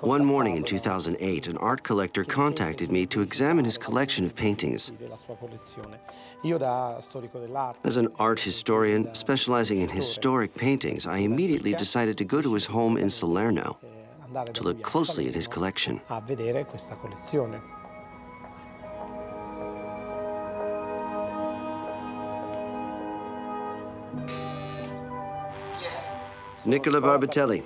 One morning in 2008, an art collector contacted me to examine his collection of paintings. As an art historian specializing in historic paintings, I immediately decided to go to his home in Salerno to look closely at his collection. Nicola Barbatelli.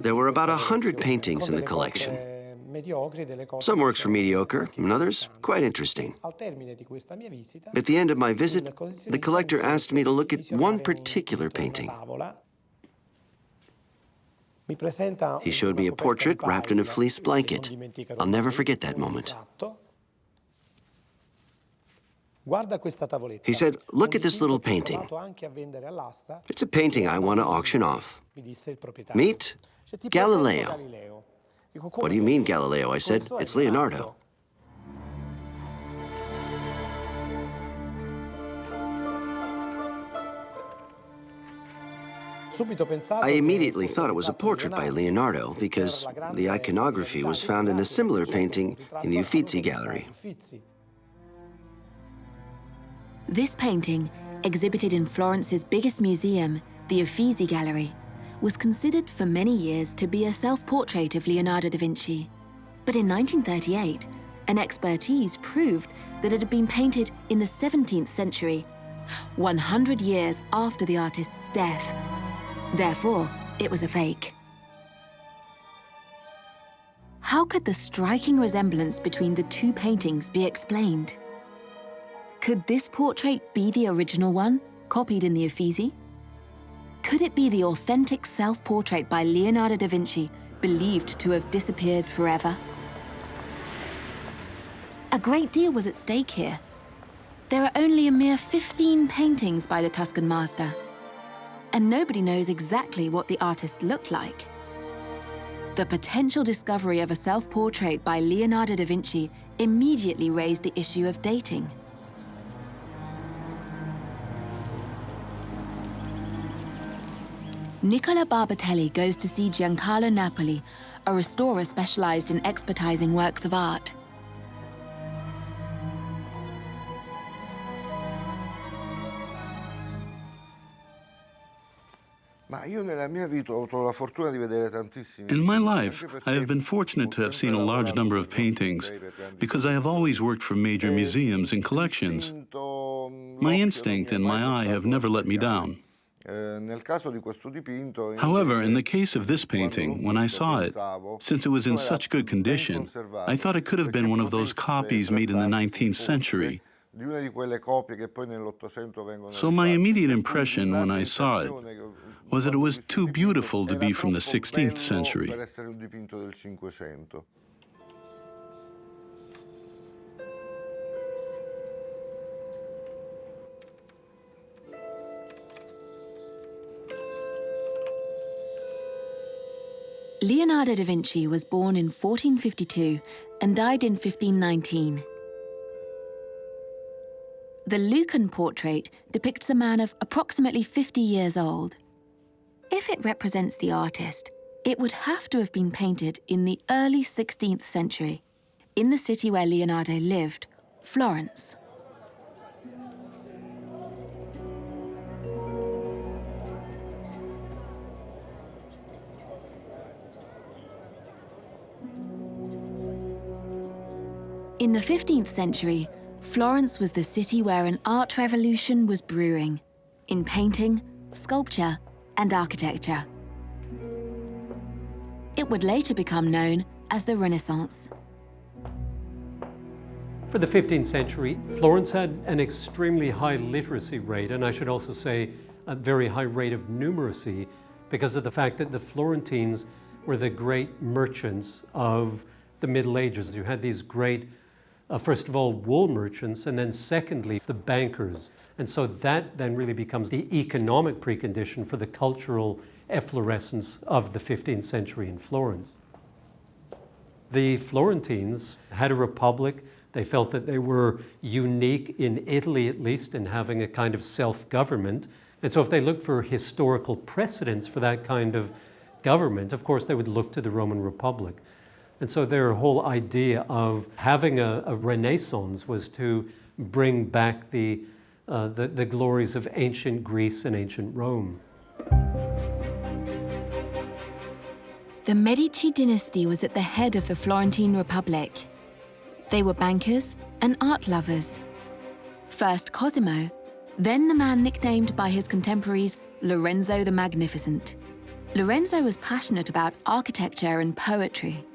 There were about 100 paintings in the collection. Some works were mediocre, and others quite interesting. At the end of my visit, the collector asked me to look at one particular painting. He showed me a portrait wrapped in a fleece blanket. I'll never forget that moment. He said, "Look at this little painting. It's a painting I want to auction off. Meet Galileo." "What do you mean, Galileo?" I said. "It's Leonardo." I immediately thought it was a portrait by Leonardo because the iconography was found in a similar painting in the Uffizi Gallery. This painting, exhibited in Florence's biggest museum, the Uffizi Gallery, was considered for many years to be a self-portrait of Leonardo da Vinci. But in 1938, an expertise proved that it had been painted in the 17th century, 100 years after the artist's death. Therefore, it was a fake. How could the striking resemblance between the two paintings be explained? Could this portrait be the original one, copied in the Uffizi? Could it be the authentic self-portrait by Leonardo da Vinci, believed to have disappeared forever? A great deal was at stake here. There are only a mere 15 paintings by the Tuscan master, and nobody knows exactly what the artist looked like. The potential discovery of a self-portrait by Leonardo da Vinci immediately raised the issue of dating. Nicola Barbatelli goes to see Giancarlo Napoli, a restorer specialized in expertizing works of art. In my life, I have been fortunate to have seen a large number of paintings because I have always worked for major museums and collections. My instinct and my eye have never let me down. However, in the case of this painting, when I saw it, since it was in such good condition, I thought it could have been one of those copies made in the 19th century. So my immediate impression when I saw it was that it was too beautiful to be from the 16th century. Leonardo da Vinci was born in 1452 and died in 1519. The Lucan portrait depicts a man of approximately 50 years old. If it represents the artist, it would have to have been painted in the early 16th century, in the city where Leonardo lived, Florence. In the 15th century, Florence was the city where an art revolution was brewing, in painting, sculpture, and architecture. It would later become known as the Renaissance. For the 15th century, Florence had an extremely high literacy rate, and I should also say a very high rate of numeracy, because of the fact that the Florentines were the great merchants of the Middle Ages. You had these great first of all, wool merchants, and then secondly, the bankers. And so that then really becomes the economic precondition for the cultural efflorescence of the 15th century in Florence. The Florentines had a republic. They felt that they were unique in Italy, at least, in having a kind of self-government. And so if they looked for historical precedents for that kind of government, of course, they would look to the Roman Republic. And so their whole idea of having a renaissance was to bring back the glories of ancient Greece and ancient Rome. The Medici dynasty was at the head of the Florentine Republic. They were bankers and art lovers. First Cosimo, then the man nicknamed by his contemporaries Lorenzo the Magnificent. Lorenzo was passionate about architecture and poetry.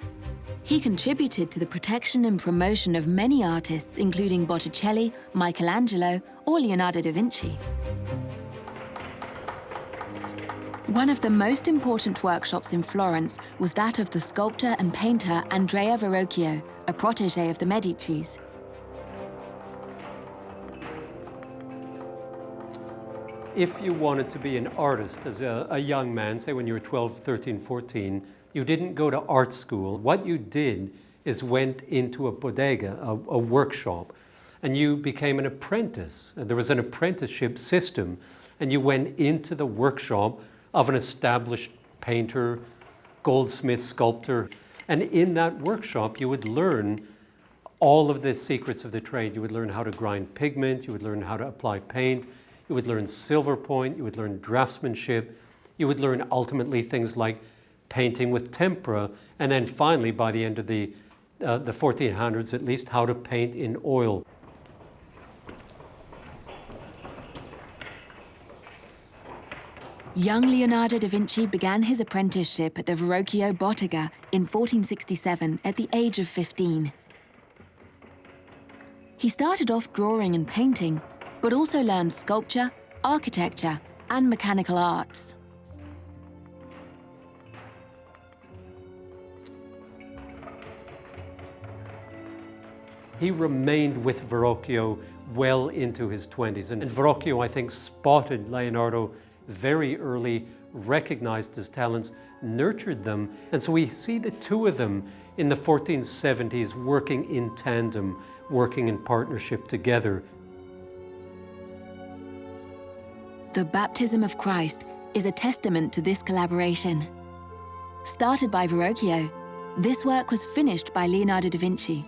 He contributed to the protection and promotion of many artists, including Botticelli, Michelangelo, or Leonardo da Vinci. One of the most important workshops in Florence was that of the sculptor and painter Andrea Verrocchio, a protégé of the Medicis. If you wanted to be an artist as a young man, say when you were 12, 13, 14, you didn't go to art school. What you did is went into a bodega, a workshop, and you became an apprentice. There was an apprenticeship system, and you went into the workshop of an established painter, goldsmith, sculptor. And in that workshop, you would learn all of the secrets of the trade. You would learn how to grind pigment, you would learn how to apply paint, you would learn silver point, you would learn draftsmanship, you would learn ultimately things like painting with tempera, and then finally, by the end of the 1400s at least, how to paint in oil. Young Leonardo da Vinci began his apprenticeship at the Verrocchio Bottega in 1467 at the age of 15. He started off drawing and painting, but also learned sculpture, architecture, and mechanical arts. He remained with Verrocchio well into his 20s, and Verrocchio, I think, spotted Leonardo very early, recognized his talents, nurtured them, and so we see the two of them in the 1470s working in tandem, working in partnership together. The baptism of Christ is a testament to this collaboration. Started by Verrocchio, this work was finished by Leonardo da Vinci,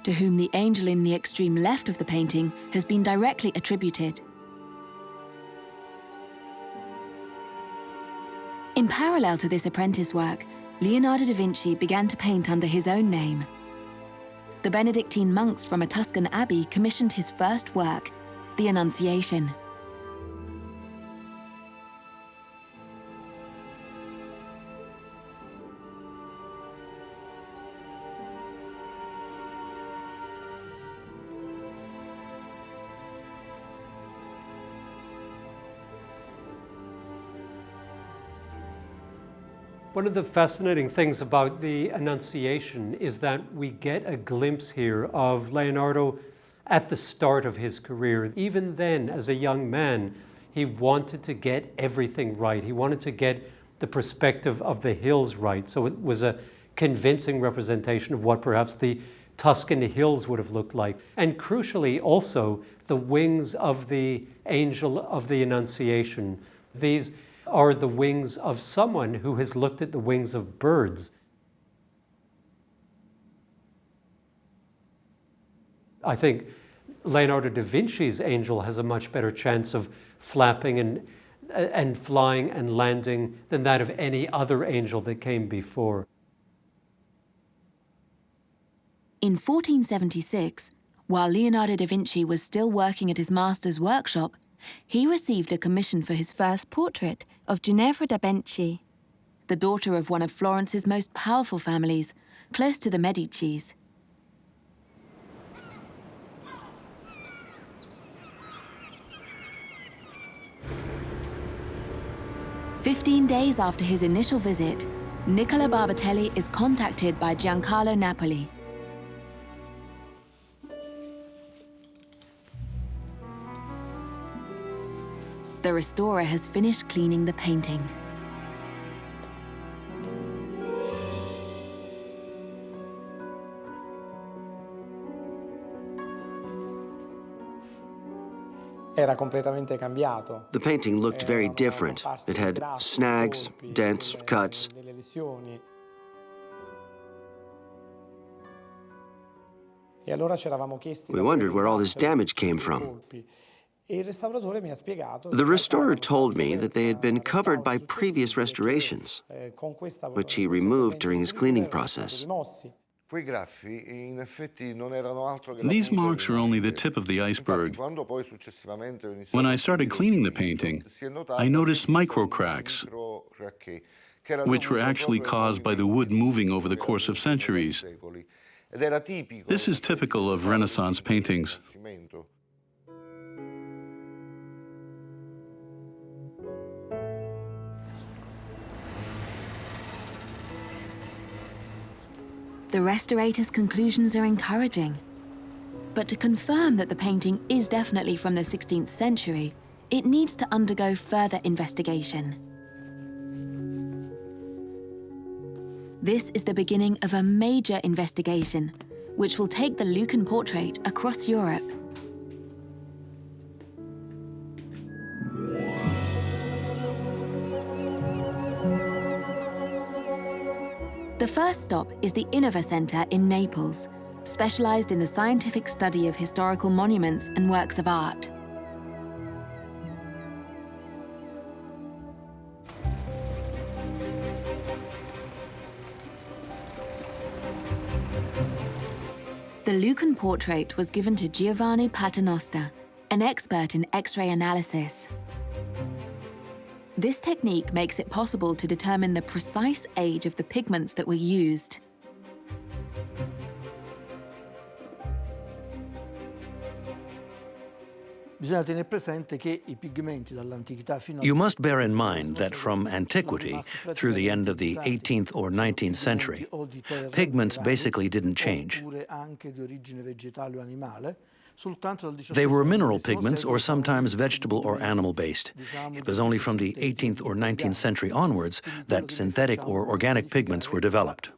to whom the angel in the extreme left of the painting has been directly attributed. In parallel to this apprentice work, Leonardo da Vinci began to paint under his own name. The Benedictine monks from a Tuscan abbey commissioned his first work, the Annunciation. One of the fascinating things about the Annunciation is that we get a glimpse here of Leonardo at the start of his career. Even then, as a young man, he wanted to get everything right. He wanted to get the perspective of the hills right. So it was a convincing representation of what perhaps the Tuscan hills would have looked like. And crucially, also, the wings of the angel of the Annunciation. These are the wings of someone who has looked at the wings of birds. I think Leonardo da Vinci's angel has a much better chance of flapping and flying and landing than that of any other angel that came before. In 1476, while Leonardo da Vinci was still working at his master's workshop, he received a commission for his first portrait of Ginevra da Benci, the daughter of one of Florence's most powerful families, close to the Medicis. "15 days after his initial visit, Nicola Barbatelli is contacted by Giancarlo Napoli. The restorer has finished cleaning the painting. era completamente cambiato. The painting looked very different. It had snags, dents, cuts. Delle lesioni. E allora ci eravamo chiesti We wondered where all this damage came from. colpi. E il restauratore mi ha spiegato The restorer told me that they had been covered by previous restorations, con questa which he removed during his cleaning process. rimossi. Quei graffi in effetti non erano altro che These marks are only the tip of the iceberg. Quando poi successivamente ho iniziato When I started cleaning the painting, I noticed micro cracks, which were actually caused by the wood moving over the course of centuries. This is typical of Renaissance paintings. The restorator's conclusions are encouraging. But to confirm that the painting is definitely from the 16th century, it needs to undergo further investigation. This is the beginning of a major investigation, which will take the Lucan portrait across Europe. The first stop is the Innova Center in Naples, specialized in the scientific study of historical monuments and works of art. The Lucan portrait was given to Giovanni Paternoster, an expert in X-ray analysis. This technique makes it possible to determine the precise age of the pigments that were used. You must bear in mind that from antiquity through the end of the 18th or 19th century, pigments basically didn't change. They were mineral pigments or sometimes vegetable or animal-based. It was only from the 18th or 19th century onwards that synthetic or organic pigments were developed.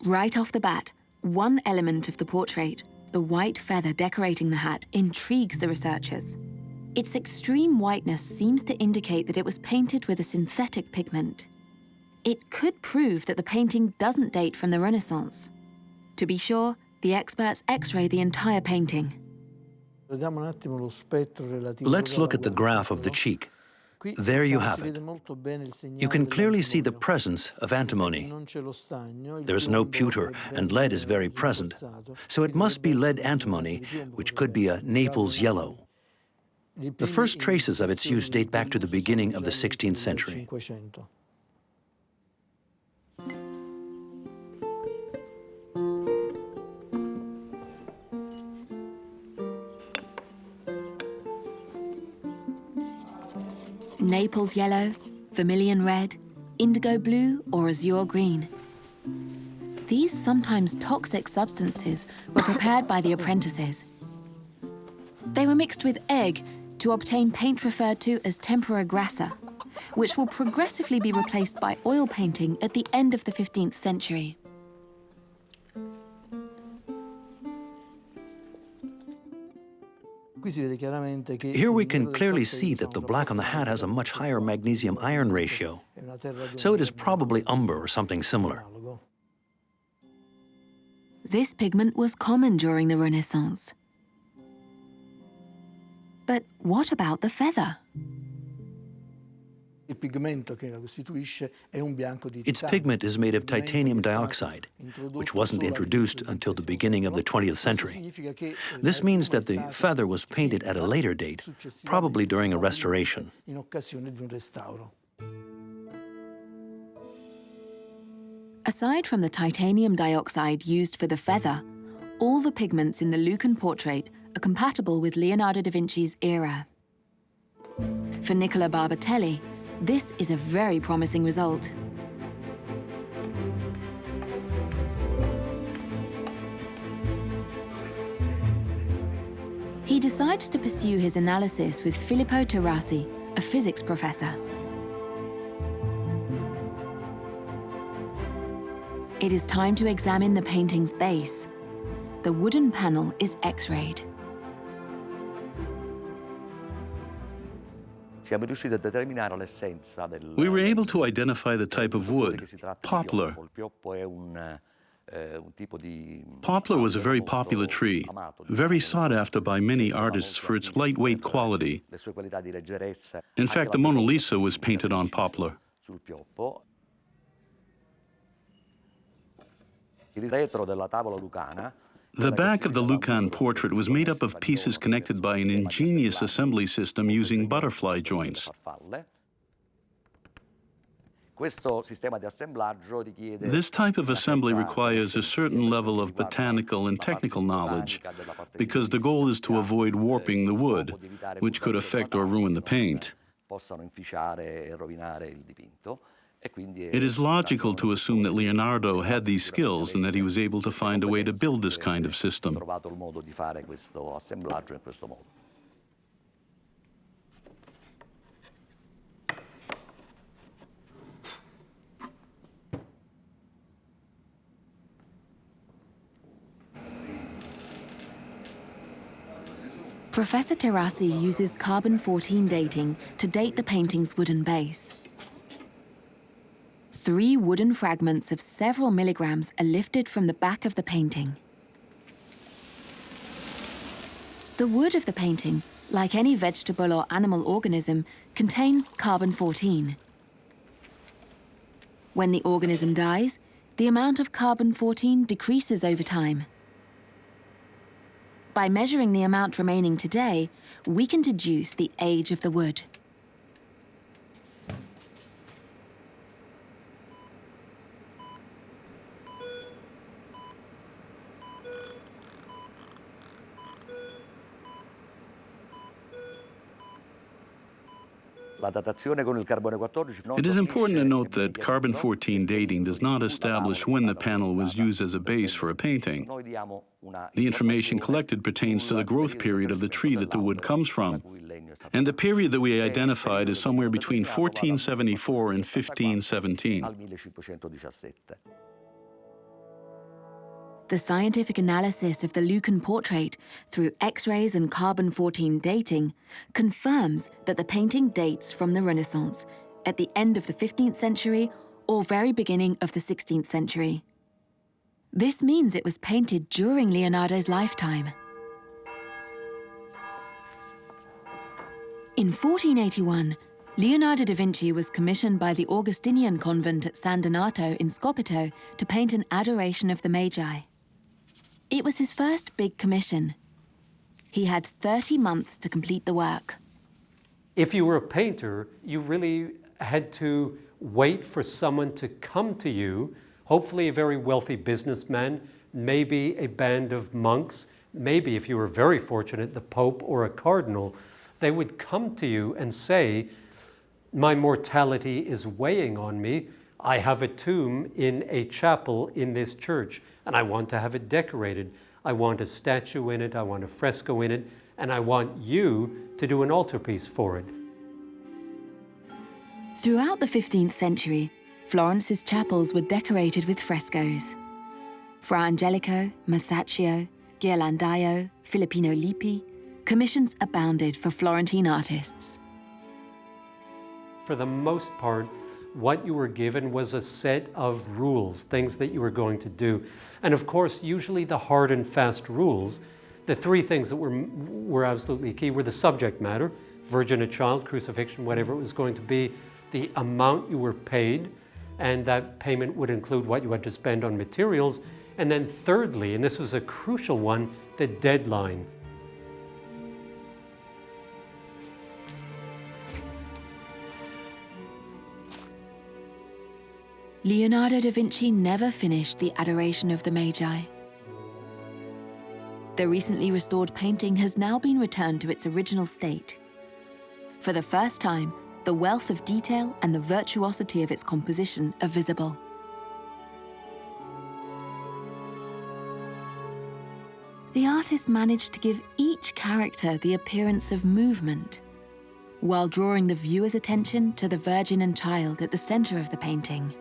Right off the bat, one element of the portrait, the white feather decorating the hat, intrigues the researchers. Its extreme whiteness seems to indicate that it was painted with a synthetic pigment. It could prove that the painting doesn't date from the Renaissance. To be sure, the experts X-ray the entire painting. Let's look at the graph of the cheek. There you have it. You can clearly see the presence of antimony. There's no pewter, and lead is very present. So it must be lead antimony, which could be a Naples yellow. The first traces of its use date back to the beginning of the 16th century. Naples yellow, vermilion red, indigo blue, or azure green. These sometimes toxic substances were prepared by the apprentices. They were mixed with egg to obtain paint referred to as tempera grassa, which will progressively be replaced by oil painting at the end of the 15th century. Here we can clearly see that the black on the hat has a much higher magnesium-iron ratio, so it is probably umber or something similar. This pigment was common during the Renaissance. But what about the feather? Its pigment is made of titanium dioxide, which wasn't introduced until the beginning of the 20th century. This means that the feather was painted at a later date, probably during a restoration. Aside from the titanium dioxide used for the feather, all the pigments in the Lucan portrait are compatible with Leonardo da Vinci's era. For Nicola Barbatelli, this is a very promising result. He decides to pursue his analysis with Filippo Terrassi, a physics professor. It is time to examine the painting's base. the wooden panel is X-rayed. We were able to identify the type of wood, poplar. Poplar was a very popular tree, very sought after by many artists for its lightweight quality. In fact, the Mona Lisa was painted on poplar. The back of the Lucan portrait was made up of pieces connected by an ingenious assembly system using butterfly joints. This type of assembly requires a certain level of botanical and technical knowledge because the goal is to avoid warping the wood, which could affect or ruin the paint. It is logical to assume that Leonardo had these skills and that he was able to find a way to build this kind of system. Professor Terrassi uses carbon-14 dating to date the painting's wooden base. 3 wooden fragments of several milligrams are lifted from the back of the painting. The wood of the painting, like any vegetable or animal organism, contains carbon-14. When the organism dies, the amount of carbon-14 decreases over time. By measuring the amount remaining today, we can deduce the age of the wood. It is important to note that carbon-14 dating does not establish when the panel was used as a base for a painting. The information collected pertains to the growth period of the tree that the wood comes from, and the period that we identified is somewhere between 1474 and 1517. The scientific analysis of the Lucan portrait through X-rays and carbon-14 dating confirms that the painting dates from the Renaissance, at the end of the 15th century or very beginning of the 16th century. This means it was painted during Leonardo's lifetime. In 1481, Leonardo da Vinci was commissioned by the Augustinian convent at San Donato in Scopito to paint an Adoration of the Magi. It was his first big commission. He had 30 months to complete the work. If you were a painter, you really had to wait for someone to come to you, hopefully a very wealthy businessman, maybe a band of monks, maybe, if you were very fortunate, the Pope or a cardinal. They would come to you and say, my mortality is weighing on me. I have a tomb in a chapel in this church, and I want to have it decorated. I want a statue in it, I want a fresco in it, and I want you to do an altarpiece for it. Throughout the 15th century, Florence's chapels were decorated with frescoes. Fra Angelico, Masaccio, Ghirlandaio, Filippino Lippi, commissions abounded for Florentine artists. For the most part, what you were given was a set of rules, things that you were going to do. And of course, usually the hard and fast rules, the 3 things that were absolutely key were the subject matter, virgin, a child, crucifixion, whatever it was going to be, the amount you were paid, and that payment would include what you had to spend on materials. And then thirdly, and this was a crucial one, the deadline. Leonardo da Vinci never finished the Adoration of the Magi. The recently restored painting has now been returned to its original state. For the first time, the wealth of detail and the virtuosity of its composition are visible. The artist managed to give each character the appearance of movement, while drawing the viewer's attention to the Virgin and Child at the center of the painting.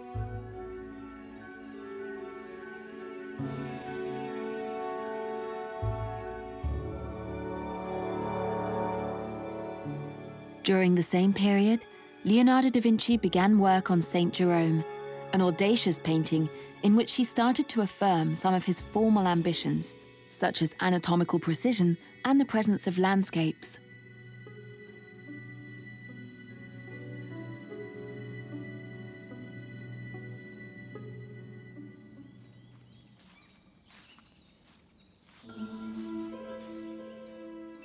During the same period, Leonardo da Vinci began work on Saint Jerome, an audacious painting in which he started to affirm some of his formal ambitions, such as anatomical precision and the presence of landscapes.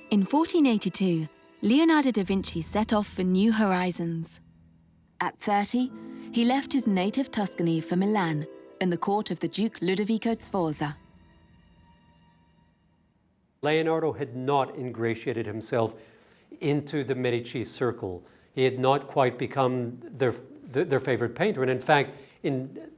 In 1482, Leonardo da Vinci set off for new horizons. At 30, he left his native Tuscany for Milan in the court of the Duke Ludovico Sforza. Leonardo had not ingratiated himself into the Medici circle. He had not quite become their favorite painter. And in fact,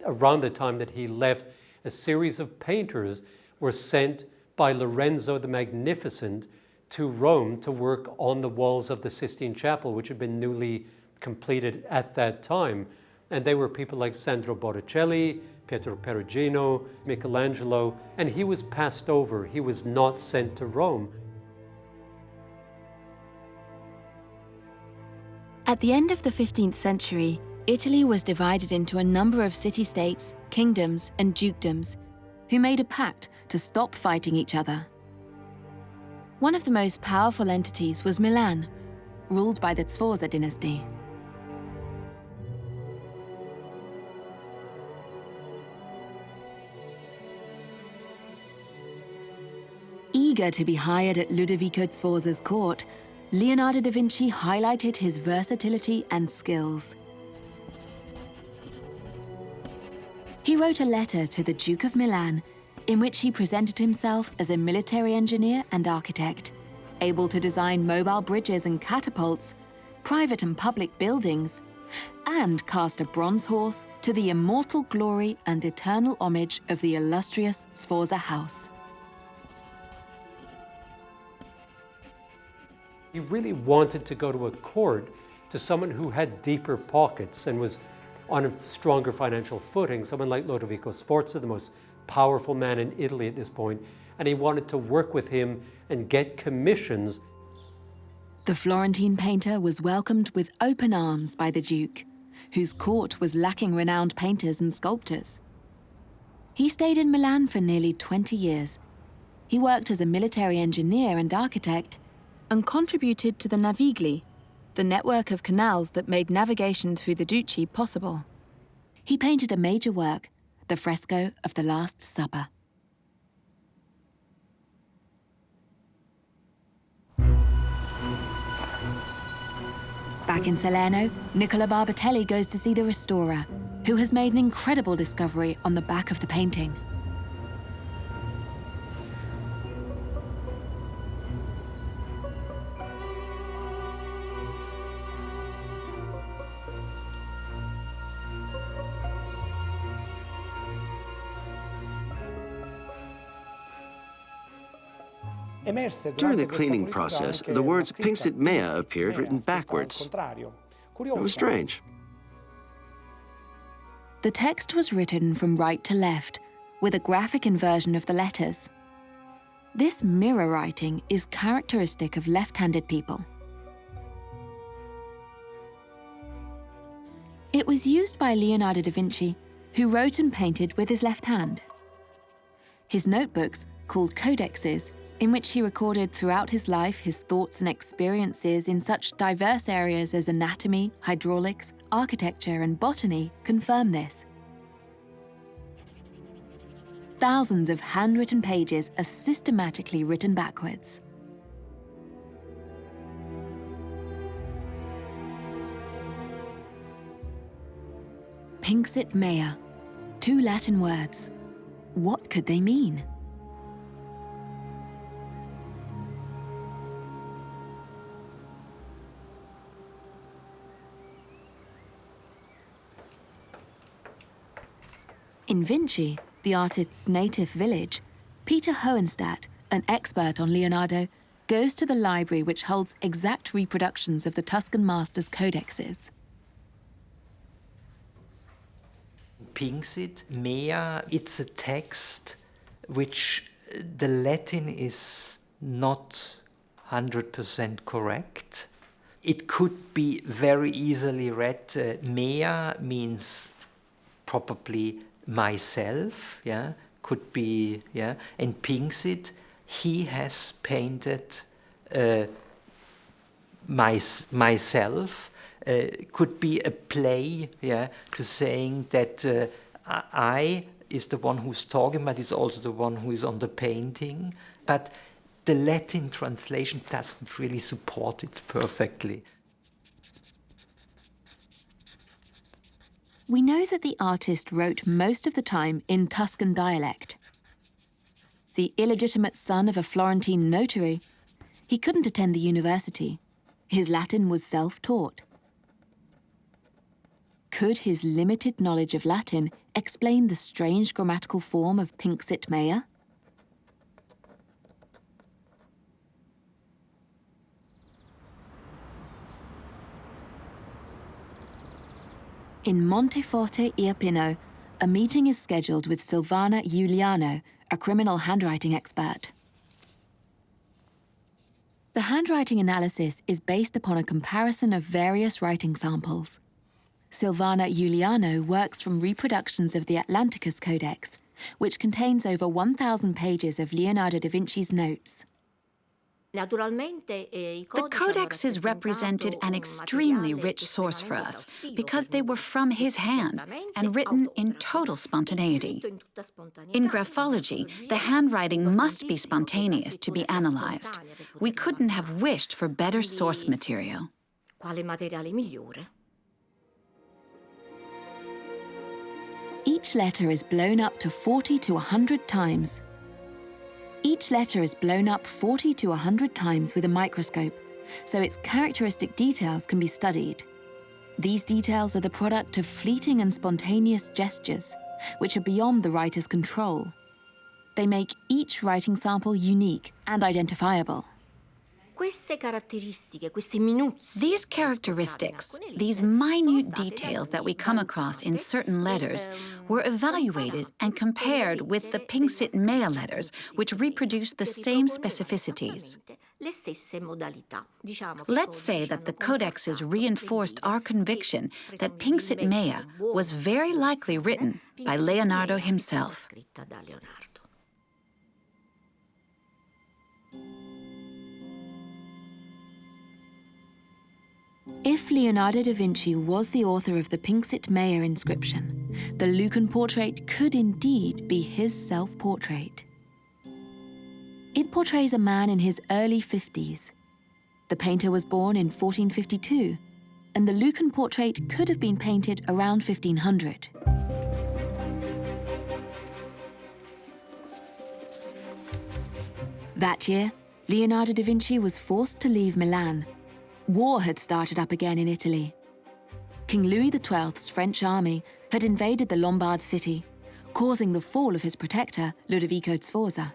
around the time that he left, a series of painters were sent by Lorenzo the Magnificent to Rome to work on the walls of the Sistine Chapel, which had been newly completed at that time. And they were people like Sandro Botticelli, Pietro Perugino, Michelangelo, and he was passed over. He was not sent to Rome. At the end of the 15th century, Italy was divided into a number of city-states, kingdoms, and dukedoms, who made a pact to stop fighting each other. One of the most powerful entities was Milan, ruled by the Sforza dynasty. Eager to be hired at Ludovico Sforza's court, Leonardo da Vinci highlighted his versatility and skills. He wrote a letter to the Duke of Milan in which he presented himself as a military engineer and architect, able to design mobile bridges and catapults, private and public buildings, and cast a bronze horse to the immortal glory and eternal homage of the illustrious Sforza house. He really wanted to go to a court to someone who had deeper pockets and was on a stronger financial footing, someone like Lodovico Sforza, the most powerful man in Italy at this point, and he wanted to work with him and get commissions. The Florentine painter was welcomed with open arms by the Duke, whose court was lacking renowned painters and sculptors. He stayed in Milan for nearly 20 years. He worked as a military engineer and architect and contributed to the Navigli, the network of canals that made navigation through the Duchy possible. He painted a major work, the fresco of the Last Supper. Back in Salerno, Nicola Barbatelli goes to see the restorer, who has made an incredible discovery on the back of the painting. During the cleaning process, the words Pinxit Mea appeared written backwards. It was strange. The text was written from right to left, with a graphic inversion of the letters. This mirror writing is characteristic of left-handed people. It was used by Leonardo da Vinci, who wrote and painted with his left hand. His notebooks, called codexes, in which he recorded throughout his life his thoughts and experiences in such diverse areas as anatomy, hydraulics, architecture, and botany, confirm this. Thousands of handwritten pages are systematically written backwards. Pinxit Mea, 2 Latin words. What could they mean? In Vinci, the artist's native village, Peter Hohenstadt, an expert on Leonardo, goes to the library which holds exact reproductions of the Tuscan master's codexes. Pinxit Mea, it's a text which the Latin is not 100% correct. it could be very easily read. Mea means probably myself, yeah, could be, yeah, and Pinxit, he has painted myself, could be a play, yeah, to saying that I is the one who's talking, but is also the one who is on the painting. But the Latin translation doesn't really support it perfectly. We know that the artist wrote most of the time in Tuscan dialect. The illegitimate son of a Florentine notary, he couldn't attend the university. His Latin was self-taught. Could his limited knowledge of Latin explain the strange grammatical form of Pinxit Mea? In Monteforte Irpino, a meeting is scheduled with Silvana Giuliano, a criminal handwriting expert. The handwriting analysis is based upon a comparison of various writing samples. Silvana Giuliano works from reproductions of the Atlanticus Codex, which contains over 1,000 pages of Leonardo da Vinci's notes. The codexes represented an extremely rich source for us because they were from his hand and written in total spontaneity. In graphology, the handwriting must be spontaneous to be analyzed. We couldn't have wished for better source material. Each letter is blown up to 40 to 100 times. Each letter is blown up 40 to 100 times with a microscope, so its characteristic details can be studied. These details are the product of fleeting and spontaneous gestures, which are beyond the writer's control. They make each writing sample unique and identifiable. These characteristics, these minute details that we come across in certain letters, were evaluated and compared with the Pinxit Mea letters, which reproduce the same specificities. Let's say that the codexes reinforced our conviction that Pinxit Mea was very likely written by Leonardo himself. If Leonardo da Vinci was the author of the Pinxit Mea inscription, the Lucan portrait could indeed be his self-portrait. It portrays a man in his early 50s. The painter was born in 1452, and the Lucan portrait could have been painted around 1500. That year, Leonardo da Vinci was forced to leave Milan. War had started up again in Italy. King Louis XII's French army had invaded the Lombard city, causing the fall of his protector, Ludovico Sforza.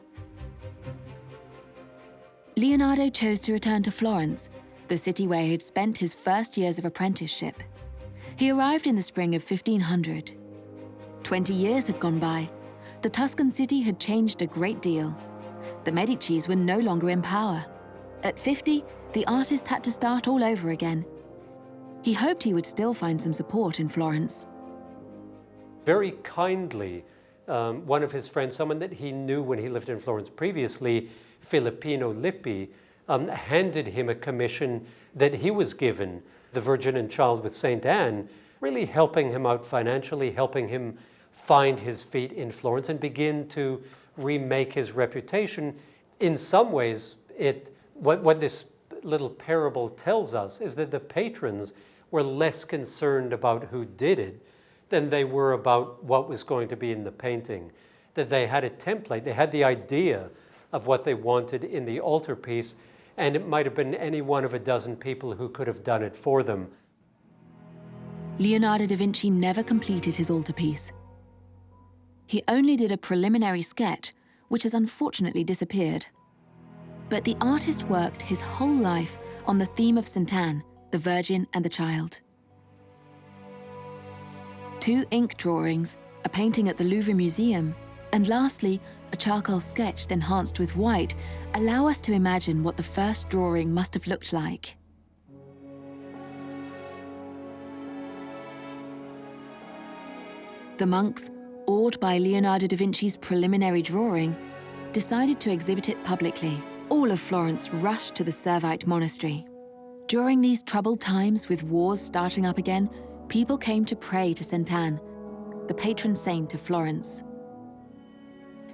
Leonardo chose to return to Florence, the city where he had spent his first years of apprenticeship. He arrived in the spring of 1500. 20 years had gone by. The Tuscan city had changed a great deal. The Medicis were no longer in power. At 50, the artist had to start all over again. He hoped he would still find some support in Florence. Very kindly, one of his friends, someone that he knew when he lived in Florence previously, Filippino Lippi, handed him a commission that he was given, the Virgin and Child with St. Anne, really helping him out financially, helping him find his feet in Florence and begin to remake his reputation. In some ways, what this little parable tells us is that the patrons were less concerned about who did it than they were about what was going to be in the painting. That they had a template, they had the idea of what they wanted in the altarpiece, and it might have been any one of a dozen people who could have done it for them. Leonardo da Vinci never completed his altarpiece. He only did a preliminary sketch, which has unfortunately disappeared. But the artist worked his whole life on the theme of St. Anne, the Virgin and the Child. 2 ink drawings, a painting at the Louvre Museum, and lastly, a charcoal sketch enhanced with white, allow us to imagine what the first drawing must have looked like. The monks, awed by Leonardo da Vinci's preliminary drawing, decided to exhibit it publicly. All of Florence rushed to the Servite monastery. During these troubled times, with wars starting up again, people came to pray to St. Anne, the patron saint of Florence.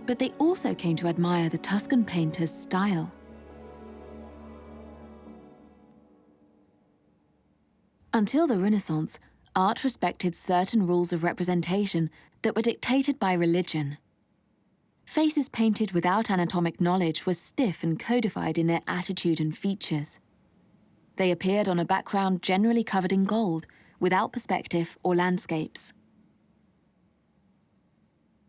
But they also came to admire the Tuscan painter's style. Until the Renaissance, art respected certain rules of representation that were dictated by religion. Faces painted without anatomic knowledge were stiff and codified in their attitude and features. They appeared on a background generally covered in gold, without perspective or landscapes.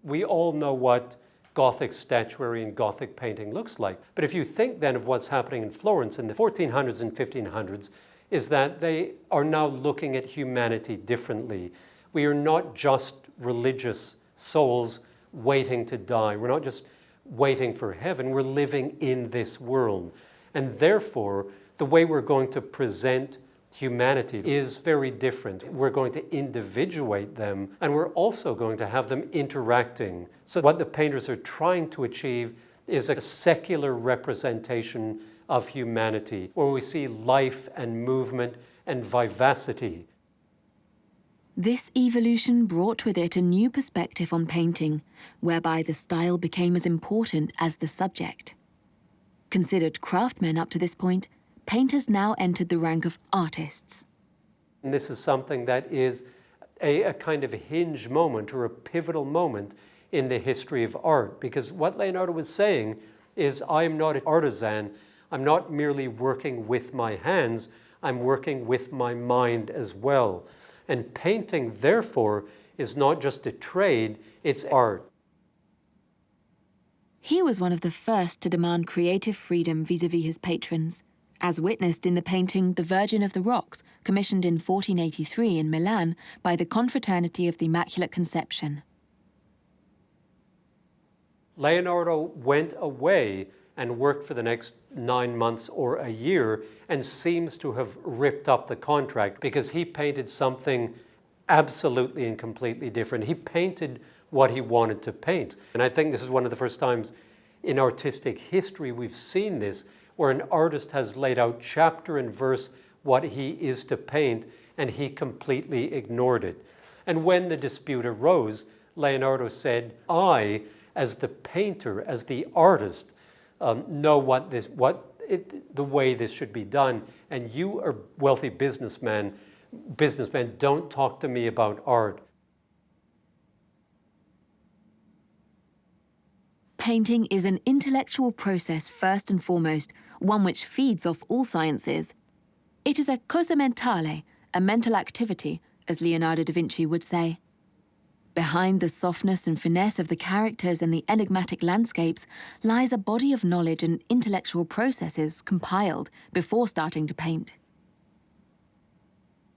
We all know what Gothic statuary and Gothic painting looks like. But if you think then of what's happening in Florence in the 1400s and 1500s, is that they are now looking at humanity differently. We are not just religious souls waiting to die. We're not just waiting for heaven. We're living in this world. And therefore, the way we're going to present humanity is very different. We're going to individuate them, and we're also going to have them interacting. So what the painters are trying to achieve is a secular representation of humanity, where we see life and movement and vivacity. This evolution brought with it a new perspective on painting, whereby the style became as important as the subject. Considered craftsmen up to this point, painters now entered the rank of artists. And this is something that is a kind of a hinge moment or a pivotal moment in the history of art, because what Leonardo was saying is, I am not an artisan. I'm not merely working with my hands, I'm working with my mind as well. And painting, therefore, is not just a trade, it's art. He was one of the first to demand creative freedom vis-à-vis his patrons, as witnessed in the painting The Virgin of the Rocks, commissioned in 1483 in Milan by the Confraternity of the Immaculate Conception. Leonardo went away and worked for the next 9 months or a year and seems to have ripped up the contract because he painted something absolutely and completely different. He painted what he wanted to paint. And I think this is one of the first times in artistic history we've seen this, where an artist has laid out chapter and verse what he is to paint, and he completely ignored it. And when the dispute arose, Leonardo said, I, as the painter, as the artist, know the way this should be done, and you are wealthy businessmen, don't talk to me about art. Painting is an intellectual process first and foremost, one which feeds off all sciences. It is a cosa mentale, a mental activity, as Leonardo da Vinci would say. Behind the softness and finesse of the characters and the enigmatic landscapes lies a body of knowledge and intellectual processes compiled before starting to paint.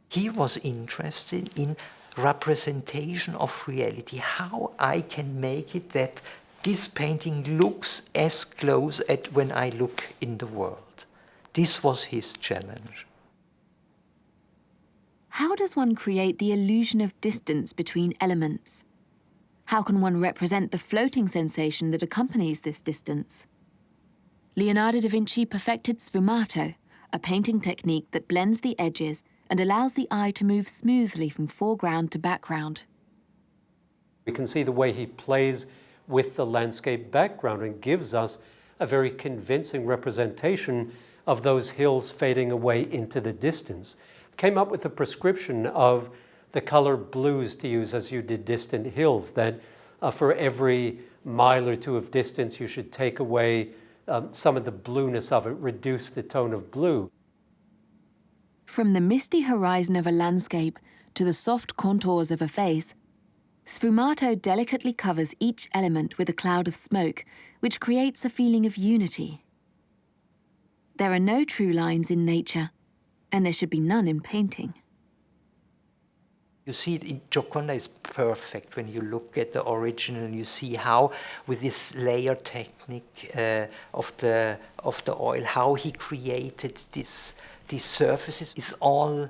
He was interested in representation of reality, how I can make it that this painting looks as close as when I look in the world. This was his challenge. How does one create the illusion of distance between elements? How can one represent the floating sensation that accompanies this distance? Leonardo da Vinci perfected sfumato, a painting technique that blends the edges and allows the eye to move smoothly from foreground to background. We can see the way he plays with the landscape background and gives us a very convincing representation of those hills fading away into the distance. Came up with a prescription of the color blues to use as you did distant hills, that for every mile or two of distance you should take away some of the blueness of it, reduce the tone of blue. From the misty horizon of a landscape to the soft contours of a face, sfumato delicately covers each element with a cloud of smoke, which creates a feeling of unity. There are no true lines in nature, and there should be none in painting. You see it in Gioconda is perfect when you look at the original. You see how, with this layer technique of the oil, how he created these surfaces. It's all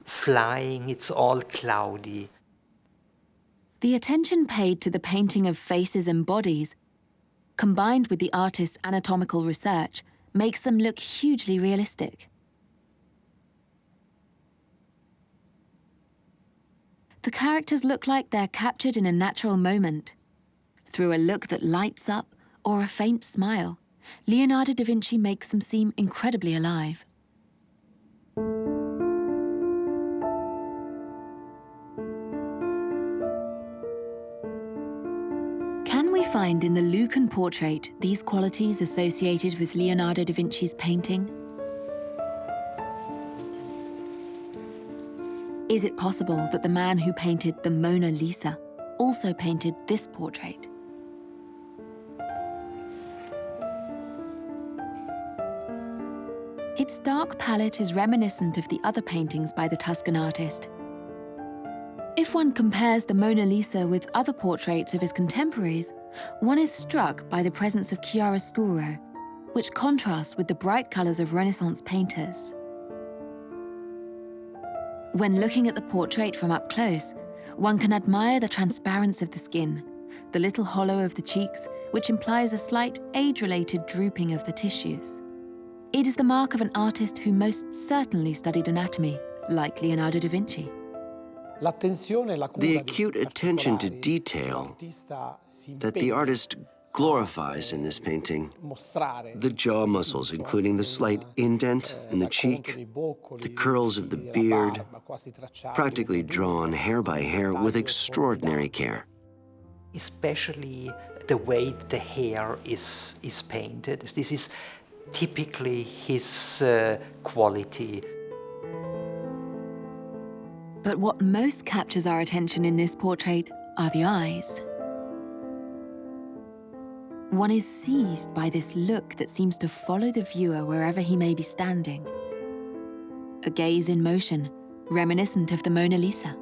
flying, it's all cloudy. The attention paid to the painting of faces and bodies, combined with the artist's anatomical research, makes them look hugely realistic. The characters look like they're captured in a natural moment. Through a look that lights up or a faint smile, Leonardo da Vinci makes them seem incredibly alive. Can we find in the Lucan portrait these qualities associated with Leonardo da Vinci's painting? Is it possible that the man who painted the Mona Lisa also painted this portrait? Its dark palette is reminiscent of the other paintings by the Tuscan artist. If one compares the Mona Lisa with other portraits of his contemporaries, one is struck by the presence of chiaroscuro, which contrasts with the bright colours of Renaissance painters. When looking at the portrait from up close, one can admire the transparency of the skin, the little hollow of the cheeks, which implies a slight age-related drooping of the tissues. It is the mark of an artist who most certainly studied anatomy, like Leonardo da Vinci. The acute attention to detail that the artist glorifies in this painting, the jaw muscles, including the slight indent in the cheek, the curls of the beard, practically drawn hair by hair with extraordinary care. Especially the way the hair is painted. This is typically his quality. But what most captures our attention in this portrait are the eyes. One is seized by this look that seems to follow the viewer wherever he may be standing. A gaze in motion, reminiscent of the Mona Lisa.